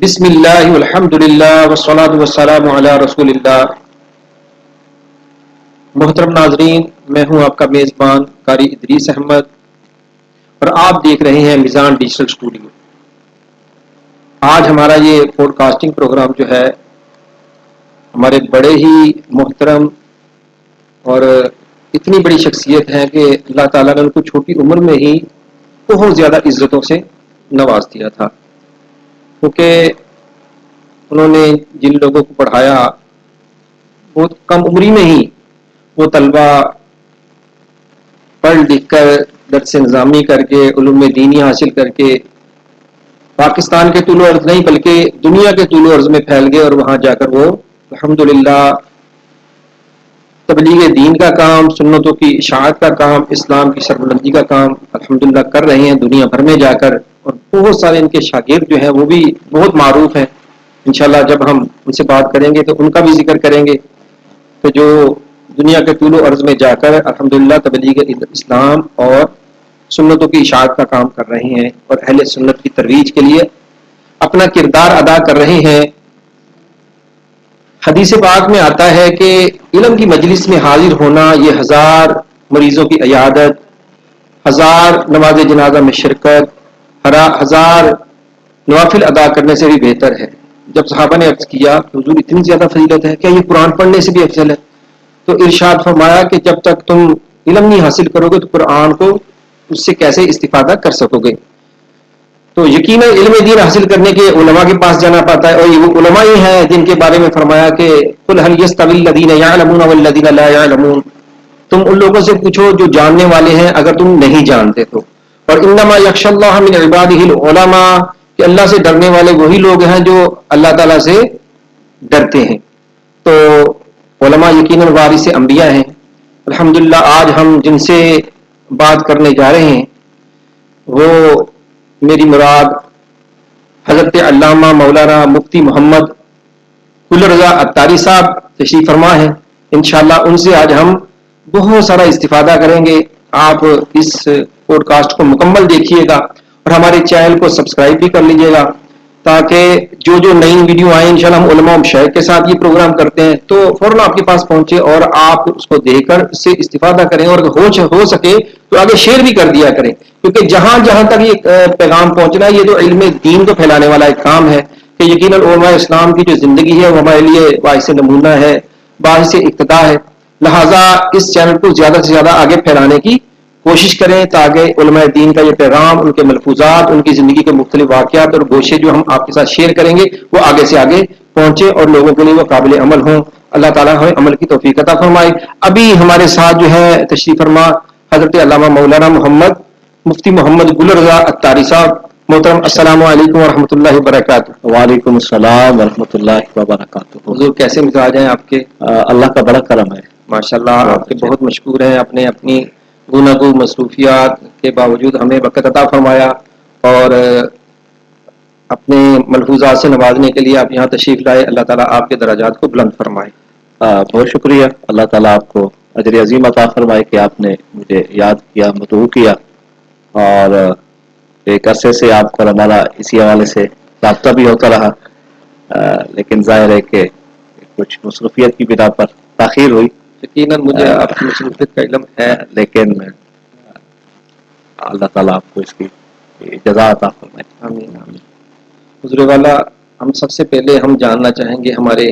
بسم اللہ والحمد للہ والصلاة والسلام علی رسول اللہ۔ محترم ناظرین، میں ہوں آپ کا میزبان قاری ادریس احمد اور آپ دیکھ رہے ہیں میزان ڈیجیٹل اسٹوڈیو۔ آج ہمارا یہ پوڈ کاسٹنگ پروگرام جو ہے ہمارے بڑے ہی محترم اور اتنی بڑی شخصیت ہے کہ اللہ تعالیٰ نے ان کو چھوٹی عمر میں ہی بہت زیادہ عزتوں سے نواز دیا تھا، کیونکہ انہوں نے جن لوگوں کو پڑھایا بہت کم عمری میں ہی وہ طلبہ پڑھ لکھ کر درس نظامی کر کے علوم دینی حاصل کر کے پاکستان کے طول و عرض نہیں بلکہ دنیا کے طول و عرض میں پھیل گئے، اور وہاں جا کر وہ الحمدللہ تبلیغ دین کا کام، سنتوں کی اشاعت کا کام، اسلام کی سربلندی کا کام الحمدللہ کر رہے ہیں دنیا بھر میں جا کر، اور بہت سارے ان کے شاگرد جو ہیں وہ بھی بہت معروف ہیں۔ انشاءاللہ جب ہم ان سے بات کریں گے تو ان کا بھی ذکر کریں گے کہ جو دنیا کے طول و عرض میں جا کر الحمدللہ تبلیغ اسلام اور سنتوں کی اشاعت کا کام کر رہے ہیں اور اہل سنت کی ترویج کے لیے اپنا کردار ادا کر رہے ہیں۔ حدیث پاک میں آتا ہے کہ علم کی مجلس میں حاضر ہونا یہ 1000 مریضوں کی عیادت، 1000 نماز جنازہ میں شرکت، 1000 نوافل ادا کرنے سے بھی بہتر ہے۔ جب صحابہ نے عرض کیا حضور اتنی زیادہ فضیلت ہے، کیا یہ قرآن پڑھنے سے بھی افضل ہے؟ تو ارشاد فرمایا کہ جب تک تم علم نہیں حاصل کرو گے تو قرآن کو اس سے کیسے استفادہ کر سکو گے؟ تو یقیناً علم دین حاصل کرنے کے علماء کے پاس جانا پڑتا ہے، اور یہ وہ علماء ہی ہیں جن کے بارے میں فرمایا کہ قل هل يستوي الذين يعلمون والذين لا يعلمون، تم ان لوگوں سے پوچھو جو جاننے والے ہیں اگر تم نہیں جانتے تو، اور انما يخشى الله من عباده العلماء، کہ اللہ سے ڈرنے والے وہی لوگ ہیں جو اللہ تعالیٰ سے ڈرتے ہیں۔ تو علماء یقیناً وارث انبیاء ہیں۔ الحمدللہ آج ہم جن سے بات کرنے جا رہے ہیں وہ میری مراد حضرت علامہ مولانا مفتی محمد گل رضا عطاری صاحب تشریف فرما ہیں۔ انشاءاللہ ان سے آج ہم بہت سارا استفادہ کریں گے۔ آپ اس پوڈ کاسٹ کو مکمل دیکھیے گا اور ہمارے چینل کو سبسکرائب بھی کر لیجیے گا تاکہ جو نئی ویڈیو آئیں انشاءاللہ ہم علماء و مشائخ کے ساتھ یہ پروگرام کرتے ہیں تو فوراً آپ کے پاس پہنچے اور آپ اس کو دیکھ کر اس سے استفادہ کریں، اور ہو سکے تو آگے شیئر بھی کر دیا کریں، کیونکہ جہاں تک یہ پیغام پہنچنا ہے یہ تو علم دین کو پھیلانے والا ایک کام ہے کہ یقیناً علماء اسلام کی جو زندگی ہے وہ ہمارے لیے باعث نمونہ ہے، باعث اقتداء ہے۔ لہٰذا اس چینل کو زیادہ سے زیادہ آگے پھیلانے کی کوشش کریں تاکہ علماء دین کا یہ پیغام، ان کے ملفوظات، ان کی زندگی کے مختلف واقعات اور گوشے جو ہم آپ کے ساتھ شیئر کریں گے وہ آگے سے آگے پہنچے اور لوگوں کے لیے وہ قابل عمل ہوں۔ اللہ تعالیٰ ہمیں عمل کی توفیق عطا فرمائے۔ ابھی ہمارے ساتھ جو ہے تشریف فرما حضرت علامہ مولانا محمد مفتی محمد گل رضا عطاری صاحب۔ محترم السلام علیکم ورحمۃ اللہ وبرکاتہ۔ وعلیکم السلام ورحمۃ اللہ وبرکاتہ۔ حضور کیسے مزاج ہیں آپ کے؟ اللہ کا بڑا کرم ہے ماشاءاللہ، آپ کے بہت مشکور ہیں، اپنی گوناگو مصروفیات کے باوجود ہمیں وقت عطا فرمایا اور اپنے ملفوظات سے نوازنے کے لیے آپ یہاں تشریف لائے۔ اللہ تعالیٰ آپ کے درجات کو بلند فرمائے۔ بہت شکریہ، اللہ تعالیٰ آپ کو اجر عظیم عطا فرمائے کہ آپ نے مجھے یاد کیا، مدعو کیا، اور ایک عرصے سے آپ کا ہمارا اسی حوالے سے رابطہ بھی ہوتا رہا، لیکن ظاہر ہے کہ کچھ مصروفیت کی بنا پر تاخیر ہوئی۔ یقیناً مجھے آپ کی مصروفیت کا علم ہے، لیکن اللہ تعالیٰ آپ کو اس کی جزا عطا فرمائے۔ آمین آمین۔ حضور والا، ہم سب سے پہلے ہم جاننا چاہیں گے، ہمارے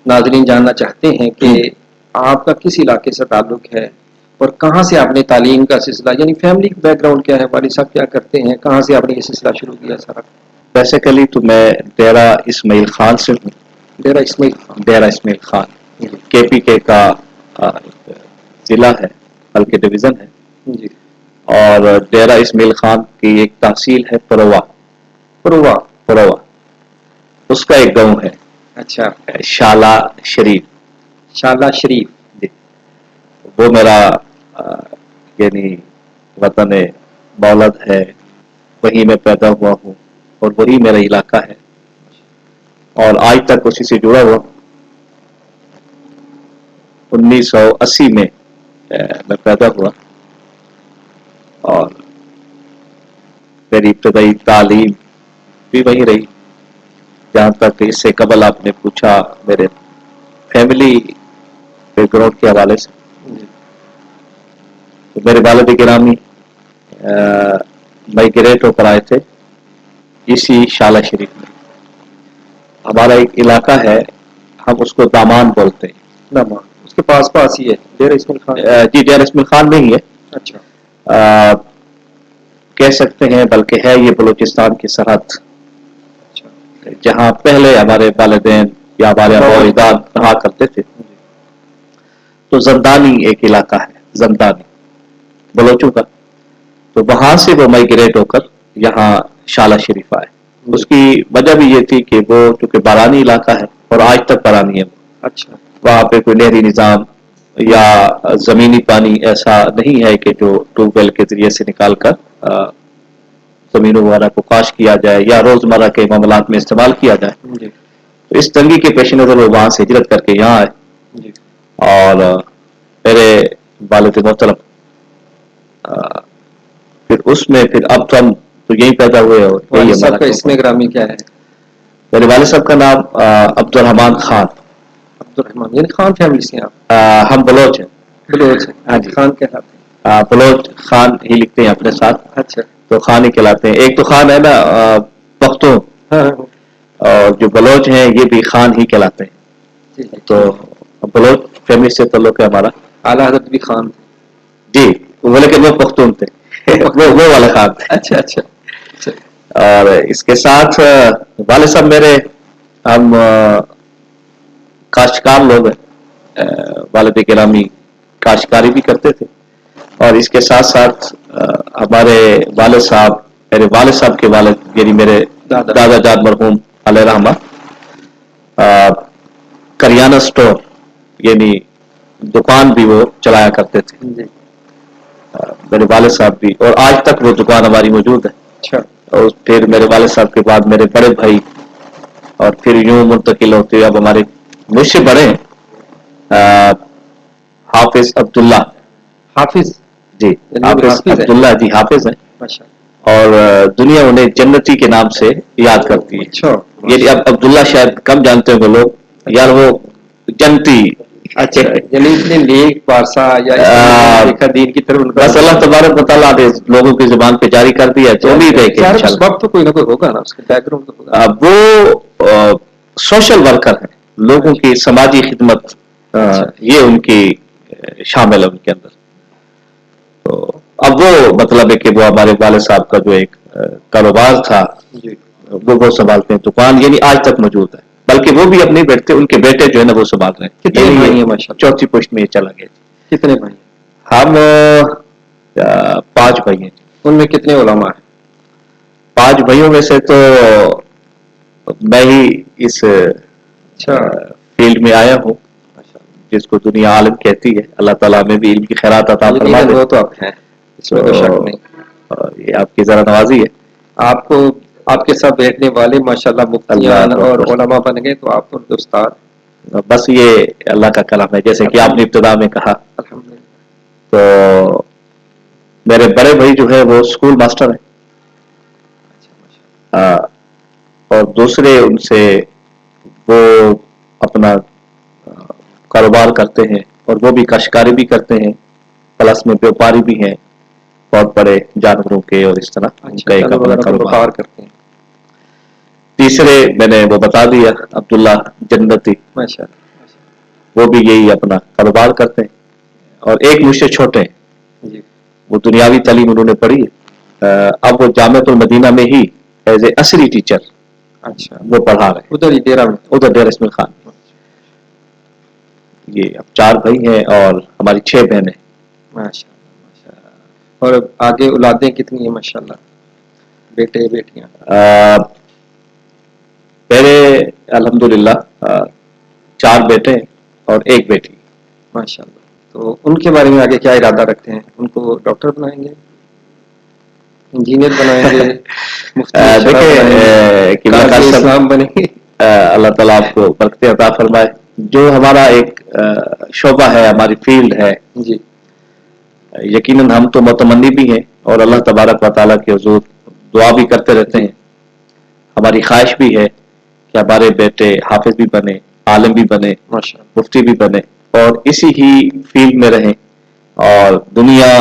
ناظرین جاننا چاہتے ہیں کہ آپ کا کس علاقے سے تعلق ہے اور کہاں سے آپ نے تعلیم کا سلسلہ، یعنی فیملی بیک گراؤنڈ کیا ہے، والد صاحب کیا کرتے ہیں، کہاں سے آپ نے یہ سلسلہ شروع کیا سارا؟ بیسیکلی تو میں ڈیرہ اسماعیل خان سے ہوں۔ ڈیرہ اسماعیل خان، ڈیرہ اسماعیل خان کے پی کے کا ضلع ہے، بلکہ ڈویژن ہے جی۔ اور ڈیرہ اسماعیل خان کی ایک تحصیل ہے پروا، اس کا ایک گاؤں ہے اچھا، شالہ شریف۔ شالہ شریف، جی، وہ میرا یعنی وطن مولد ہے، وہیں میں پیدا ہوا ہوں اور وہی میرا علاقہ ہے اور آج تک اسی سے جڑا ہوا ہوں۔ 1980 میں میں پیدا ہوا اور میری ابتدائی تعلیم بھی وہیں رہی جہاں تک اس سے قبل آپ نے پوچھا میرے فیملی بیک گراؤنڈ کے حوالے سے، تو میرے والد گرامی مائگریٹ ہو کر آئے تھے اسی شالہ شریف میں. ہمارا ایک علاقہ ہے، ہم اس کو دامان بولتے ہیں. نامان اس کے پاس پاس ہی ہے ڈیرہ اسماعیل خان. جی ڈیرہ اسماعیل خان میں ہی ہے. اچھا. کہہ سکتے ہیں بلکہ ہے یہ بلوچستان کی سرحد، جہاں پہلے ہمارے والدین یا ہمارے آباء و اجداد رہا کرتے تھے. تو زندانی ایک علاقہ ہے، زندانی بلوچوں کا. تو وہاں سے وہ مائگریٹ ہو کر یہاں شالہ شریف آئے. اس کی وجہ بھی یہ تھی کہ وہ چونکہ بارانی علاقہ ہے اور آج تک بارانی ہے. اچھا. وہاں پہ کوئی نہری نظام یا زمینی پانی ایسا نہیں ہے کہ جو ٹیوب ویل کے ذریعے سے نکال کر زمینوں وغیرہ کو کاشت کیا جائے یا روزمرہ کے معاملات میں استعمال کیا جائے. تو اس تنگی کے پیش نظر وہ وہاں سے ہجرت کر کے یہاں آئے. اور میرے والد محترم پھر اس میں پھر اب تو ہم تو یہی پیدا ہوئے. اور والد صاحب کا اسم گرامی کیا ہے؟ میرے والد صاحب کا نام عبد الرحمان خان. عبد الرحمان یعنی خان فیملی سے آپ؟ ہم بلوچ ہیں. بلوچ ہیں. ہاں جی. خان کہلاتے ہیں. بلوچ خان ہی لکھتے ہیں اپنے ساتھ. اچھا. تو خان ہی کہلاتے ہیں. ایک تو خان ہے نا پختون، اور جو بلوچ ہیں یہ بھی خان ہی کہلاتے ہیں. تو بلوچ فیملی سے تعلق ہے ہمارا. اعلیٰ حضرت بھی خان تھے؟ جی وہ لیکن وہ پختون تھے. وہ والے خان تھے. اچھا اچھا. اور اس کے ساتھ والد صاحب میرے ہم کاشتکار لوگ ہیں. والد گرامی کاشتکاری بھی کرتے تھے. اور اس کے ساتھ ساتھ ہمارے والد صاحب، میرے والد صاحب کے والد یعنی میرے دادا جان مرحوم علیہ رحمہ کریانہ سٹور یعنی دکان بھی وہ چلایا کرتے تھے. میرے والد صاحب بھی، اور آج تک وہ دکان ہماری موجود ہے. اچھا. اور پھر میرے والد صاحب کے بعد میرے بڑے بھائی، اور پھر یوں منتقل ہوتے اب ہمارے مجھ سے بڑے حافظ عبداللہ. حافظ؟ جی حافظ عبداللہ جی حافظ ہیں. اور دنیا انہیں جنتی کے نام سے یاد کرتی ہے. اچھا. یعنی اب عبداللہ شاید کم جانتے ہیں وہ لوگ، یار وہ جنتی. اچھا یعنی اتنے نیک پارسا یا دین کی طرف بس اللہ تبارک و تعالیٰ نے لوگوں کی زبان پہ جاری کر دیا. تو امید ہے کہ اس وقت تو کوئی نہ کوئی ہوگا نا اس کے بیک گراؤنڈ تو ہوگا. وہ سوشل ورکر ہیں، لوگوں کی سماجی خدمت یہ ان کی شامل ہے ان کے اندر. تو اب وہ مطلب ہے کہ وہ ہمارے والد صاحب کا جو ایک کاروبار تھا وہ سنبھالتے ہیں. دکان یعنی آج تک موجود ہے، بلکہ وہ بھی اپنے بیٹے، ان کے بیٹے جو ہے نا وہ سنبھال رہے ہیں. کتنے بھائی ہیں ماشاءاللہ؟ چوتھی پوسٹ میں یہ چلا گیا. کتنے بھائی؟ ہم 5 بھائی ہیں. ان میں کتنے علماء ہیں؟ 5 بھائیوں میں سے تو میں ہی اس فیلڈ میں آیا ہوں جس کو دنیا عالم کہتی ہے. اللہ تعالیٰ میں بھی علم کی خیرات عطا فرما دے. وہ تو آپ ہیں، اس میں تو شک نہیں. یہ آپ کی ذرا نوازی ہے. آپ کو آپ کے ساتھ بیٹھنے والے ماشاءاللہ مفتیان اور علماء بن گئے تو آپ تو استاد. بس یہ اللہ کا کلام ہے، جیسے کہ آپ نے ابتدا میں کہا. تو میرے بڑے بھائی جو ہے وہ اسکول ماسٹر ہیں، اور دوسرے ان سے وہ اپنا کاروبار کرتے ہیں، اور وہ بھی کاشتکاری بھی کرتے ہیں، پلس میں بیوپاری بھی ہیں بہت بڑے جانوروں کے، اور اس طرح ان کا ایک اپنا کاروبار کرتے ہیں. تیسرے میں نے وہ بتا دیا عبداللہ جنتی، وہ بھی یہی اپنا کاروبار کرتے ہیں. اور ایک مجھ سے چھوٹے ہیں، وہ دنیاوی تعلیم انہوں نے پڑھی ہے. اب وہ جامعۃ المدینہ میں ہی ایز اے عصری ٹیچر وہ پڑھا رہے ہیں ادھر ڈیرہ اسماعیل خان. یہ اب 4 بھائی ہیں اور ہماری 6 بہنیں. اور آگے اولادیں کتنی ہیں ماشاءاللہ، بیٹے بیٹیاں؟ میرے الحمدللہ 4 بیٹے اور 1 بیٹی. ماشاءاللہ. تو ان کے بارے میں آگے کیا ارادہ رکھتے ہیں؟ ان کو ڈاکٹر بنائیں گے، انجینئر بنائیں گے، مفتی اسلام بنیں گے؟ اللہ تعالیٰ آپ کو برکت عطا فرمائے. جو ہمارا ایک شعبہ ہے، ہماری فیلڈ ہے، جی یقیناً ہم تو متمنی بھی ہیں اور اللہ تبارک و تعالیٰ کے حضور دعا بھی کرتے رہتے ہیں. ہماری خواہش بھی ہے کہ ہمارے بیٹے حافظ بھی بنے, عالم بھی بنے, ماشاءاللہ. مفتی بھی بنے اور اسی ہی فیلڈ میں رہیں اور دنیا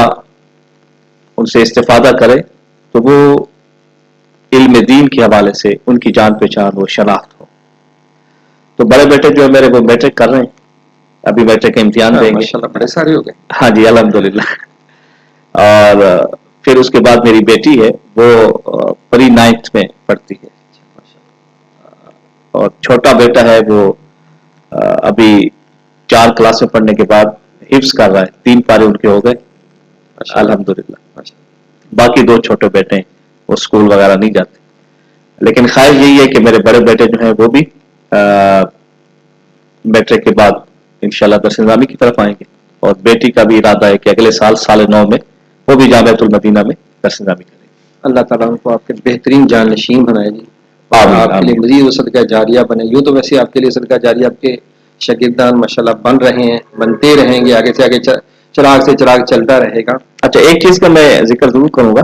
ان سے استفادہ کرے, تو وہ علم دین کے حوالے سے ان کی جان پہچان وہ شناخت ہو. تو بڑے بیٹے جو ہے میرے وہ میٹرک کر رہے ہیں, ابھی میٹرک کا امتحان دیں گے. ماشاءاللہ بڑے سارے ہو گئے. ہاں جی الحمدللہ. اور پھر اس کے بعد میری بیٹی ہے وہ پری 9th میں پڑھتی ہے, اور چھوٹا بیٹا ہے وہ ابھی 4 کلاسیں پڑھنے کے بعد حفظ کر رہا ہے, 3 پارے ان کے ہو گئے الحمدللہ. باقی 2 چھوٹے بیٹے ہیں وہ اسکول وغیرہ نہیں جاتے, لیکن خواہش یہی ہے کہ میرے بڑے بیٹے جو ہیں وہ بھی میٹرک کے بعد انشاءاللہ درس نظامی کی طرف آئیں گے, اور بیٹی کا بھی ارادہ ہے کہ اگلے سال سال 9 میں وہ بھی جامعۃ المدینہ میں درس نظامی کرے. اللہ تعالیٰ ان کو آپ کے بہترین جانشین بنائے جی, اور آمین, آپ کے لیے آمین. مزید وہ صدقہ جاریہ بنے. یوں تو ویسے آپ کے لیے صدقہ جاریہ آپ کے شاگردان ماشاءاللہ بن رہے ہیں, بنتے رہیں گے, آگے سے آگے چراغ سے چراغ چلتا رہے گا. اچھا, ایک چیز کا میں ذکر ضرور کروں گا,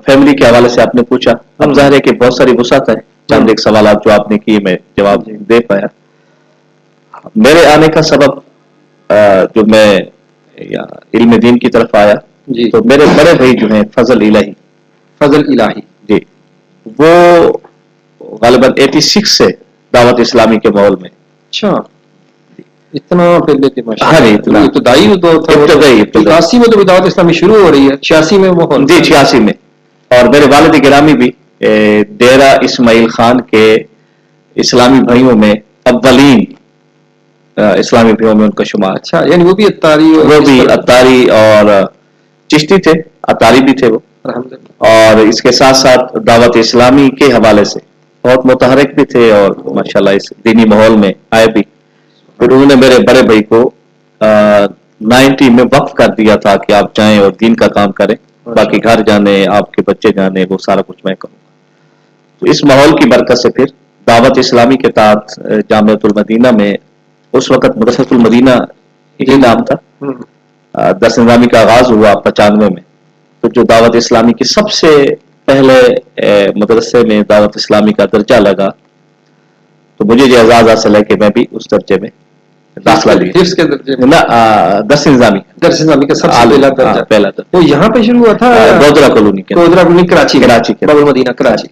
فیملی کے حوالے سے آپ نے پوچھا, اب ظاہر ہے کہ بہت ساری وسعت ہے, چند ایک سوالات جو آپ نے کیے میں جواب دے پایا. میرے آنے کا سبب جو میں علم دین کی طرف آیا, جی, تو میرے بڑے بھائی جو ہیں فضل الہی, فضل الہی جی, وہ غالباً 86 سے دعوت اسلامی کے ماحول میں. اچھا, اتنا پہلے کے ہاں جی, ماشاءاللہ اتنا ابتدائی دور تھا. ابتدائی 81 میں تو دعوت اسلامی شروع ہو رہی ہے, 86 میں وہ جی 86 میں. اور میرے والد گرامی بھی ڈیرہ اسماعیل خان کے اسلامی بھائیوں میں اولین اسلامی بھائیوں میں ان کا شمار. اچھا, یعنی وہ بھی اتاری, وہ بھی اتاری اور چشتی تھے, اتاری بھی تھے وہ, اور اس کے ساتھ ساتھ دعوت اسلامی کے حوالے سے بہت متحرک بھی تھے, اور ماشاءاللہ اس دینی ماحول میں آئے بھی. پھر انہوں نے میرے بڑے بھائی کو 90 میں وقف کر دیا تھا کہ آپ جائیں اور دین کا کام کریں, باقی گھر جانے, آپ کے بچے جانے, وہ سارا کچھ میں کروں. تو اس ماحول کی برکت سے پھر دعوت اسلامی کے تحت جامعۃ المدینہ میں, اس وقت مدرسۃ المدینہ یہی نام تھا, درس نظامی کا آغاز ہوا 95 میں. تو جو دعوت اسلامی کی سب سے پہلے مدرسے میں دعوت اسلامی کا درجہ لگا, تو مجھے جو اعزاز حاصل ہے کہ میں بھی اس درجے میں داخلہ لیا. حفظ کے درجے میں درس نظامی, درس نظامی کا سب سے پہلا درجہ وہ یہاں پہ شروع ہوا تھا, گودرا کالونی کے, گودرا کالونی کراچی کے باب المدینہ کراچی,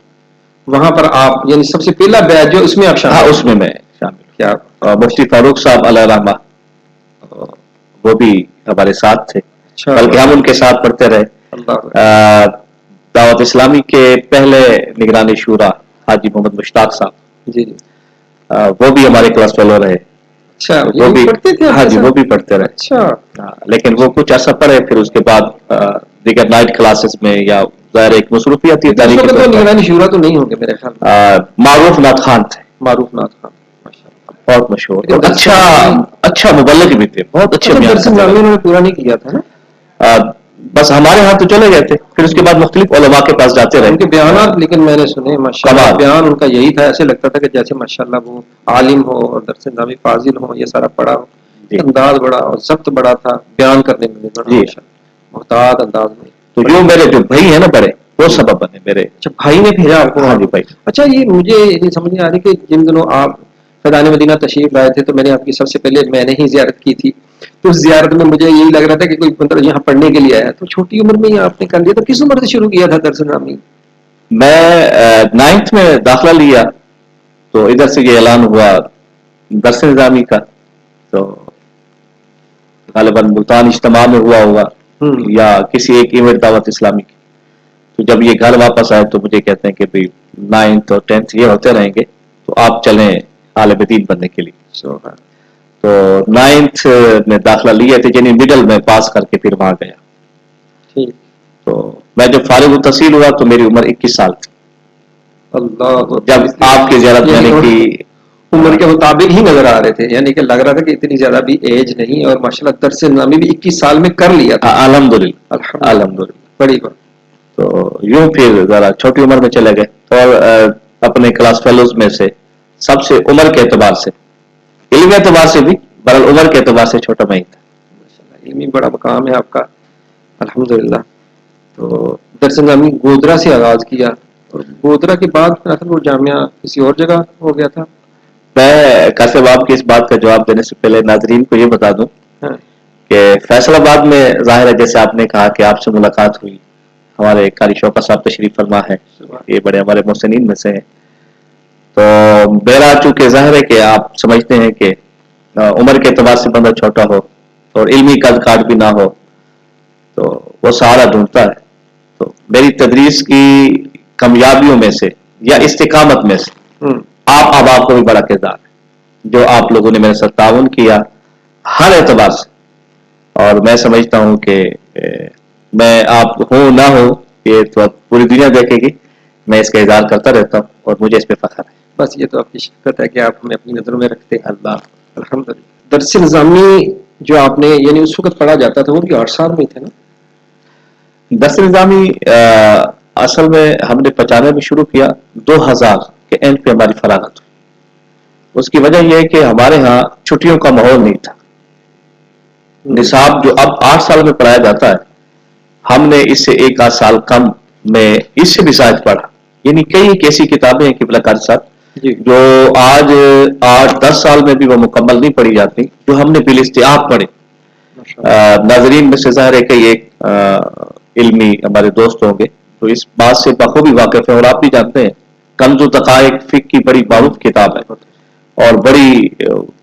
وہاں پر آپ یعنی سب سے پہلا بیچ جو اس میں آپ شامل. ہاں اس میں شامل. کیا مفتی فاروق صاحب علیہ رحمہ وہ بھی ہمارے ساتھ تھے, بلکہ ہم ان کے ساتھ پڑھتے رہے. دعوت اسلامی کے پہلے نگرانی شورا حاجی محمد مشتاق صاحب, جی, وہ بھی ہمارے کلاس فیلو رہے. اچھا, وہ بھی پڑھتے تھے. ہاں جی, وہ بھی پڑھتے رہے. اچھا, لیکن وہ کچھ عرصہ پڑھے, پھر اس کے بعد دیگر نائٹ کلاسز میں, یا ظاہر ایک مصروفیت تھی تعلیم کی. نگرانی شورا تو نہیں ہوں گے میرے خیال میں. معروف ناتھ خان تھے, معروف ناتھ خان بہت مشہور, اور اچھا مبلغ بھی تھے, بہت اچھے بیان درس نظامی انہوں نے پورا نہیں کیا تھا نا, بس ہمارے ہاں تو چلے گئے تھے, پھر اس کے بعد مختلف علماء کے پاس جاتے رہے. ان کے بیانات لیکن میں نے سنے ماشاءاللہ, بیان ان کا یہی تھا, ایسے لگتا تھا کہ جیسے ماشاءاللہ وہ عالم ہو اور درس نظامی فاضل ہو, یہ سارا پڑھا ہو. انداز بڑا اور ضبط بڑا تھا, بیان کرنے میں بڑا محتاط انداز میں. تو جو میرے جو بھائی ہیں نا بڑے, وہ سبب بنے میرے. اچھا, بھائی نے بھیجا آپ کو. ہاں جی بھائی. اچھا, یہ مجھے یہ سمجھ نہیں آ رہی کہ جن دنوں آپ فیضان مدینہ تشریف لائے تھے, تو میں نے آپ کی سب سے پہلے میں نے ہی زیارت کی تھی. تو اس زیارت میں مجھے یہی لگ رہا تھا کہ کوئی مطلب یہاں پڑھنے کے لیے آیا, تو چھوٹی عمر میں ہی آپ نے کر لیا. تو کس عمر سے شروع کیا تھا درس نظامی؟ میں 9th میں داخلہ لیا, تو ادھر سے یہ اعلان ہوا درس نظامی کا, تو غالباً ملتان اجتماع میں ہوا ہوگا, یا کسی ایک ایونٹ دعوت اسلامی کی. تو جب یہ گھر واپس آئے تو مجھے کہتے ہیں کہ بھائی 9th اور 10th یہ ہوتے رہیں گے, تو آپ چلیں عالم دین بننے کے لیے. تو 9th میں داخلہ لیا تھے, یعنی مڈل میں پاس کر کے پھر وہاں گیا. تو میں جب فارغ التحصیل ہوا تو میری عمر 21 سال تھی. اللہ, جب آپ کی زیارت میں نے کی عمر کے مطابق ہی نظر آ رہے تھے, یعنی کہ لگ رہا تھا کہ اتنی زیادہ بھی ایج نہیں, اور ماشاءاللہ درس نظامی بھی 21 سال میں کر لیا تھا. الحمدللہ. بڑی بات. تو یوں پھر ذرا چھوٹی عمر میں چلے گئے, اور اپنے کلاس فیلوز میں سے سب سے عمر کے اعتبار سے, علم اعتبار سے بھی, برحال عمر کے اعتبار سے چھوٹا میں ہی تھا. علمی بڑا مقام ہے آپ کا الحمدللہ. تو درس نظامی گودرا سے آغاز کیا, اور گودرا کے بعد پھر وہ جامعہ کسی اور جگہ ہو گیا تھا؟ میں قاسم آپ کی اس بات کا جواب دینے سے پہلے ناظرین کو یہ بتا دوں ہاں کہ فیصل آباد میں ظاہر ہے جیسے آپ نے کہا کہ آپ سے ملاقات ہوئی، ہمارے قاری شوکت صاحب تشریف فرما ہے، یہ بڑے ہمارے محسنین میں سے ہیں، تو میرا چونکہ ظاہر ہے کہ آپ سمجھتے ہیں کہ عمر کے اعتبار سے بندہ چھوٹا ہو اور علمی قد کاٹ بھی نہ ہو تو وہ سہارا ڈھونڈتا ہے. تو میری تدریس کی کامیابیوں میں سے یا استقامت میں سے ہوں آپ کو بھی بڑا کردار ہے، جو آپ لوگوں نے میرے ساتھ تعاون کیا ہر اعتبار سے. اور میں سمجھتا ہوں کہ میں آپ ہوں نہ ہوں یہ تو پوری دنیا دیکھے گی، میں اس کا اظہار کرتا رہتا ہوں اور مجھے اس پہ فخر ہے. بس یہ تو آپ کی شفقت ہے کہ آپ ہمیں اپنی نظروں میں رکھتے ہیں. اللہ الحمدللہ. درس نظامی جو آپ نے یعنی اس وقت پڑھا جاتا تھا وہ بھی 8 سال میں تھے نا؟ درس نظامی اصل میں ہم نے 95 میں شروع کیا، 2000 کے اینڈ پہ ہماری فراغت ہوئی. اس کی وجہ یہ ہے کہ ہمارے ہاں چھٹیوں کا ماحول نہیں تھا. نصاب جو اب 8 سال میں پڑھایا جاتا ہے ہم نے اس سے 1 آدھ سال کم میں اس سے بھی زائد پڑھا. یعنی کئی ایک ایسی کتابیں ہیں قبلہ قاری صاحب جی جو آج 8-10 سال میں بھی وہ مکمل نہیں پڑھی جاتی، جو ہم نے بالاستیعاب پڑھی. ناظرین میں سے ظاہر ہے کہ ایک علمی ہمارے دوست ہوں گے تو اس بات سے بخوبی واقف ہے، اور آپ بھی جانتے ہیں کنز الدقائق فقہ کی بڑی معروف کتاب ہے اور بڑی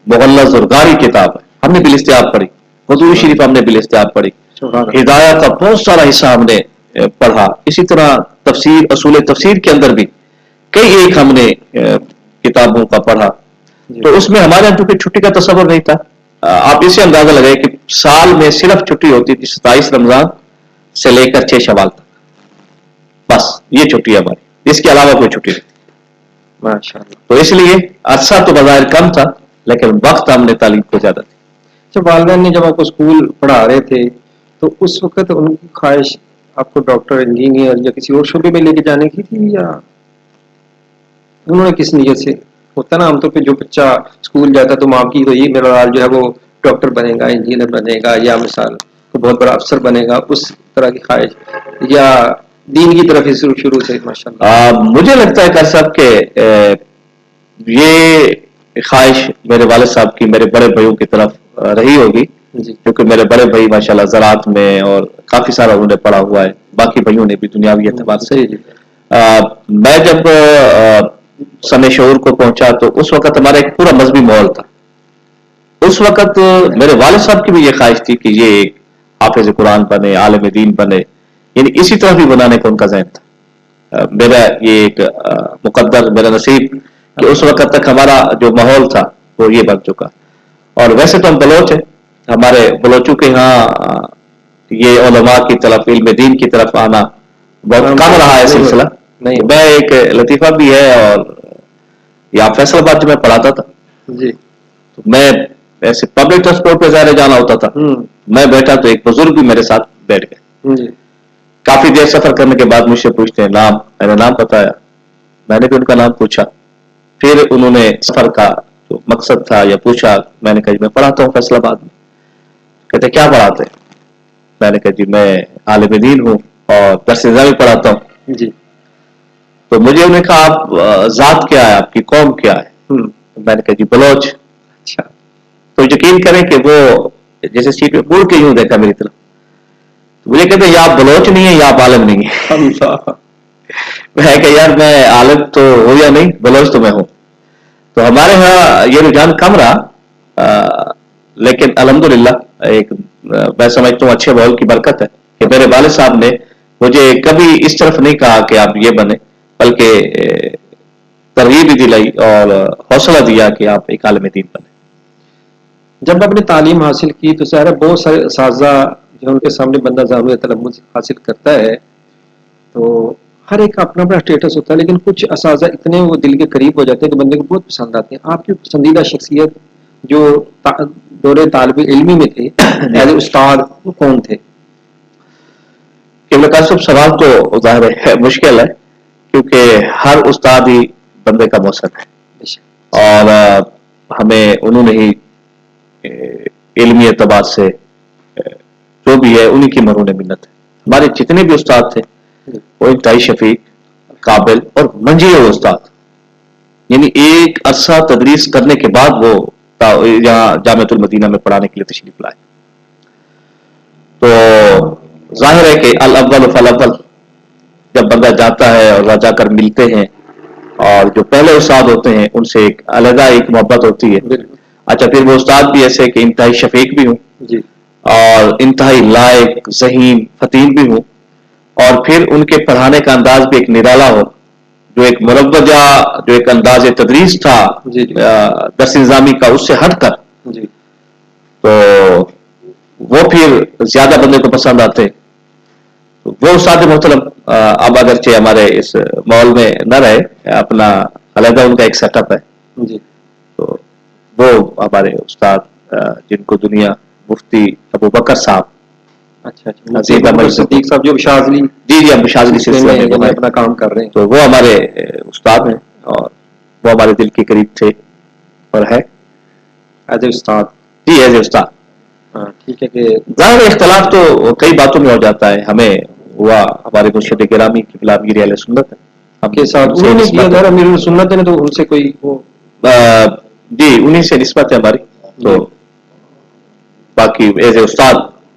مغلظ اور گاری کتاب ہے. ہم نے بالاستیعاب پڑھی. حضور شریف ہم نے بالاستیعاب پڑھی. ہدایہ کا بہت سارا حصہ ہم نے پڑھا. اسی طرح تفسیر، اصول تفسیر کے اندر بھی کئی ایک ہم نے کتابوں کا پڑھا. تو اس میں ہمارے یہاں چونکہ چھٹی کا تصور نہیں تھا، آپ اسے اندازہ لگائے کہ سال میں صرف چھٹی ہوتی تھی 27 رمضان سے لے کر 6 شوال تک، بس یہ چھٹی ہے ہماری، اس کے علاوہ کوئی چھٹی نہیں. ماشاء اللہ. تو اس لیے عرصہ تو بظاہر کم تھا لیکن وقت ہم نے تعلیم کو زیادہ تھی. جب والدین نے جب آپ کو اسکول پڑھا رہے تھے تو اس وقت ان کی خواہش آپ کو ڈاکٹر، انجینئر یا کسی اور شعبے میں لے کے جانے کی تھی، یا انہوں نے کس نیت سے؟ ہوتا نا عام طور پہ جو بچہ اسکول جاتا تو ماں کی تو یہ میرا لال جو ہے وہ ڈاکٹر بنے گا، انجینئر بنے گا، یا مثال کو بہت بڑا افسر بنے گا، اس طرح کی خواہش، یا دین کی طرف ہی شروع سے؟ ماشاء اللہ. مجھے لگتا ہے کہ صاحب کہ یہ خواہش میرے والد صاحب کی میرے بڑے بھائیوں کی طرف رہی ہوگی، جی کیونکہ میرے بڑے بھائی ماشاءاللہ زراعت میں اور کافی سارا انہوں نے پڑھا ہوا ہے، باقی بھائیوں نے بھی دنیاوی اعتبار سے. جی جی میں جب سن شعور کو پہنچا تو اس وقت ہمارا ایک پورا مذہبی ماحول تھا. اس وقت میرے والد صاحب کی بھی یہ خواہش تھی کہ یہ ایک حافظ قرآن بنے، عالم دین بنے، یعنی اسی طرح بھی بنانے کا ان کا ذہن تھا. میرا یہ ایک مقدر، میرا نصیب کہ اس وقت تک ہمارا جو ماحول تھا وہ یہ بن چکا. اور ویسے تو ہم بلوچ ہیں، ہمارے بلوچوں کے ہاں یہ علماء کی طرف، علم دین کی طرف آنا بہت کم رہا ہے سلسلہ. میں ایک لطیفہ بھی ہے، اور یہ فیصل آباد جو میں پڑھاتا تھا جی تو میں ایسے پبلک ٹرانسپورٹ پہ ظاہر جانا ہوتا تھا، میں بیٹھا تو ایک بزرگ بھی میرے ساتھ بیٹھ گئے. جی کافی دیر سفر کرنے کے بعد مجھ سے پوچھتے ہیں نام، میں نے نام بتایا، میں نے بھی ان کا نام پوچھا. پھر انہوں نے سفر کا جو مقصد تھا یا پوچھا، میں نے کہا جی میں پڑھاتا ہوں فیصل آباد میں. کہتے کیا پڑھاتے ہیں؟ میں نے کہا جی میں عالم دین ہوں اور درس نظامی پڑھاتا ہوں. جی تو مجھے انہوں نے کہا آپ ذات کیا ہے، آپ کی قوم کیا ہے؟ میں نے کہا جی بلوچ. اچھا. تو یقین کریں کہ وہ جیسے سیٹ پہ مڑ کے یوں دیکھا میری طرف. مجھے کہتے یا آپ بلوچ نہیں ہے یا آپ عالم نہیں ہے. میں کہ یار میں عالم تو ہوں یا نہیں، بلوچ تو میں ہوں. تو ہمارے ہاں یہ رجحان کم رہا، لیکن الحمدللہ ایک میں سمجھتا ہوں اچھے ماحول کی برکت ہے کہ میرے والد صاحب نے مجھے کبھی اس طرف نہیں کہا کہ آپ یہ بنے، بلکہ ترغیب بھی دلائی اور حوصلہ دیا کہ آپ ایک عالم دین بنے. جب آپ نے تعلیم حاصل کی تو ظاہر بہت سارے اساتذہ جو ان کے سامنے بندہ ضرور تلمذ حاصل کرتا ہے تو ہر ایک کا اپنا اپنا اسٹیٹس ہوتا ہے، لیکن کچھ اساتذہ اتنے وہ دل کے قریب ہو جاتے ہیں کہ بندے کو بہت پسند آتے ہیں. آپ کی پسندیدہ شخصیت جو دور طالب علمی میں تھے ایز اے استاد، وہ کون تھے؟ قبلہ قاسم سوال تو ظاہر ہے مشکل ہے، کیونکہ ہر استاد ہی بندے کا محسن ہے، اور ہمیں انہوں نے ہی علمی اعتبار سے جو بھی ہے انہی کی مرہون منت ہے. ہمارے جتنے بھی استاد تھے وہ انتہائی شفیق، قابل اور منجی ہوئے استاد، یعنی ایک عرصہ تدریس کرنے کے بعد وہ یہاں جامعۃ المدینہ میں پڑھانے کے لیے تشریف لائے. تو ظاہر ہے کہ الاول فالاول، جب بندہ جاتا ہے اور وہاں جا کر ملتے ہیں اور جو پہلے استاد ہوتے ہیں ان سے ایک علیحدہ ایک محبت ہوتی ہے. اچھا پھر وہ استاد بھی ایسے کہ انتہائی شفیق بھی ہوں جی اور انتہائی لائق ذہین فطین بھی ہوں، اور پھر ان کے پڑھانے کا انداز بھی ایک نرالا ہو، جو ایک مروجہ جو ایک انداز تدریس تھا جی جی درس نظامی کا اس سے ہٹ کر، جی تو وہ پھر زیادہ بندے کو پسند آتے. وہ استاد محترم اب اگرچہ ہمارے اس ماحول میں نہ رہے، اپنا علیحدہ ان کا ایک سیٹ اپ ہے. جی تو وہ ہمارے استاد جن کو دنیا مفتی ابو بکر صاحب، اچھا عزیز احمد صدیق صاحب جو شاذلی جی اب شاذلی سلسلے میں یعنی وہ ہیں، اپنا کام کر رہے ہیں. تو وہ ہمارے استاد ہیں اور وہ ہمارے دل کے قریب تھے اور ہے ایز اے استاد. جی ایز اے استاد. ہاں ٹھیک ہے کہ ظاہر اختلاف تو کئی باتوں میں ہو جاتا ہے، ہمیں ہوا ہمارے مرشد گرامی کی بلامگیری اہل سنت ہے ہم کے ساتھ ان سے انہوں نے کیا نسبت تھا امیر سنت نے، تو ان سے کوئی وہ جی انہی سے نسبت ہے ہماری. تو باقی ایز اے استاد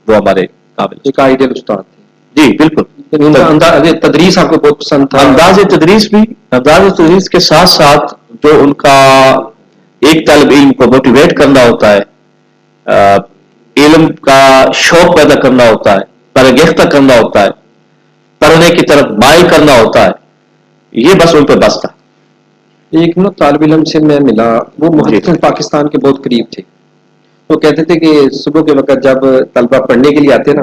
وہ ہمارے قابل ایک آئیڈیل استاد تھے. جی بالکل. ان کا انداز تدریس آپ کو بہت پسند تھا. انداز تدریس کے ساتھ ساتھ جو ان کا ایک طالب علم کو موٹیویٹ کرنا ہوتا ہے، علم کا شوق پیدا کرنا ہوتا ہے، پرگیختہ کرنا ہوتا ہے، پڑھنے کی طرف مائل کرنا ہوتا ہے، یہ بس ان پہ بس تھا. ایک طالب علم سے میں ملا، وہ محدث پاکستان کے بہت قریب تھے. وہ کہتے تھے کہ صبح کے وقت جب طلبہ پڑھنے کے لیے آتے نا،